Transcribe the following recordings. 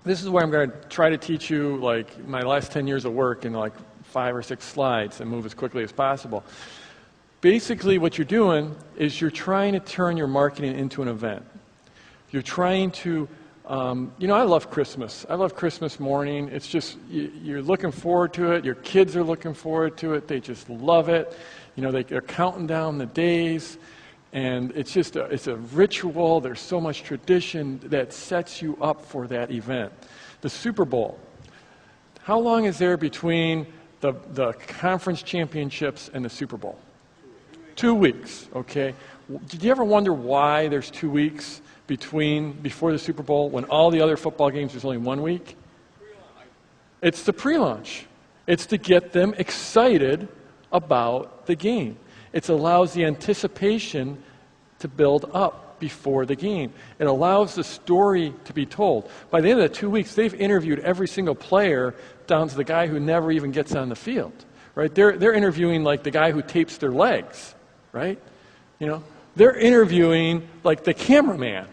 This is where I'm going to try to teach you like my last 10 years of work in like 5 or 6 slides and move as quickly as possible. Basically what you're doing is you're trying to turn your marketing into an event. You're trying to, you know, I love Christmas. I love Christmas morning. It's just, you're looking forward to it. Your kids are looking forward to it. They just love it. You know, they're counting down the days. And it's just, it's a ritual. There's so much tradition that sets you up for that event. The Super Bowl. How long is there between the conference championships and the Super Bowl? 2 weeks, okay. Did you ever wonder why there's 2 weeks before the Super Bowl when all the other football games there's only 1 week? It's the pre-launch. It's to get them excited about the game. It allows the anticipation to build up before the game. It allows the story to be told. By the end of the 2 weeks, they've interviewed every single player down to the guy who never even gets on the field, right? They're interviewing like the guy who tapes their legs, right? You know, they're interviewing like the cameraman,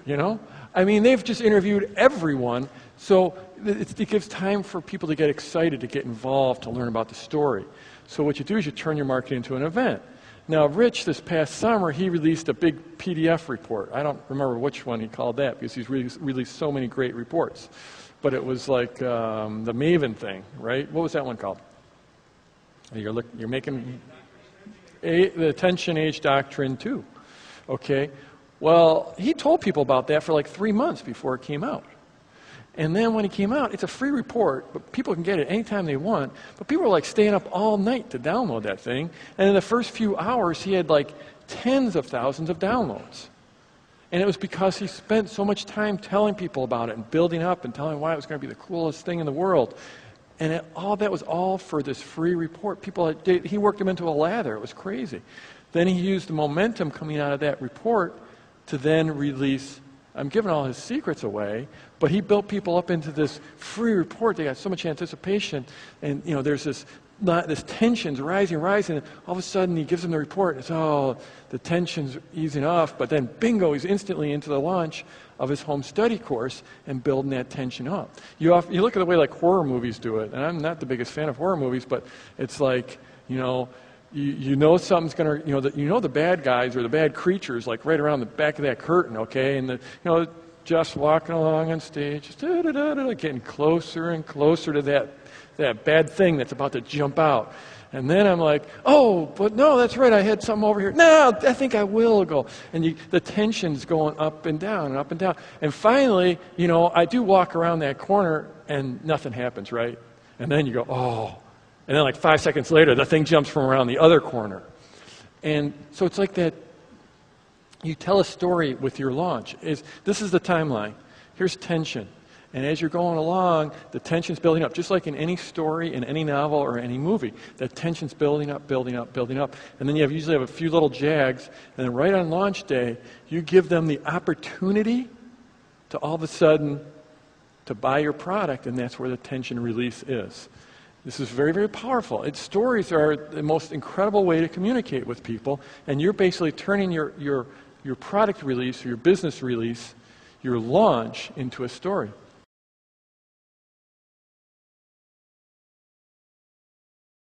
you know? I mean, they've just interviewed everyone, so it gives time for people to get excited, to get involved, to learn about the story. So what you do is you turn your marketing into an event. Now, Rich, this past summer, he released a big PDF report. I don't remember which one he called that because he's released so many great reports. But it was like the Maven thing, right? What was that one called? You're making the Attention Age Doctrine 2. Okay. Well, he told people about that for like 3 months before it came out. And then when it came out, it's a free report, but people can get it anytime they want. But people were like staying up all night to download that thing. And in the first few hours, he had like tens of thousands of downloads. And it was because he spent so much time telling people about it and building up and telling why it was going to be the coolest thing in the world. And all that was all for this free report. He worked them into a lather. It was crazy. Then he used the momentum coming out of that report to then release. I'm giving all his secrets away, but he built people up into this free report. They got so much anticipation, and you know, there's this tension's rising, and all of a sudden he gives them the report, and it's, oh, the tension's easing off, but then bingo, he's instantly into the launch of his home study course and building that tension up. You look at the way like horror movies do it, and I'm not the biggest fan of horror movies, but it's like, you know, you know something's going to, you know the bad guys or the bad creatures like right around the back of that curtain, okay? And just walking along on stage, just getting closer and closer to that bad thing that's about to jump out. And then I'm like, oh, but no, that's right, I had something over here. No, I think I will go. And the tension's going up and down and up and down. And finally, you know, I do walk around that corner and nothing happens, right? And then you go, oh. And then like 5 seconds later, the thing jumps from around the other corner. And so it's like that, you tell a story with your launch. This is the timeline. Here's tension. And as you're going along, the tension's building up. Just like in any story, in any novel, or any movie, that tension's building up, building up, building up. And then you usually have a few little jags. And then right on launch day, you give them the opportunity to all of a sudden to buy your product, and that's where the tension release is. This is very, very powerful. Stories are the most incredible way to communicate with people, and you're basically turning your product release, or your business release, your launch, into a story.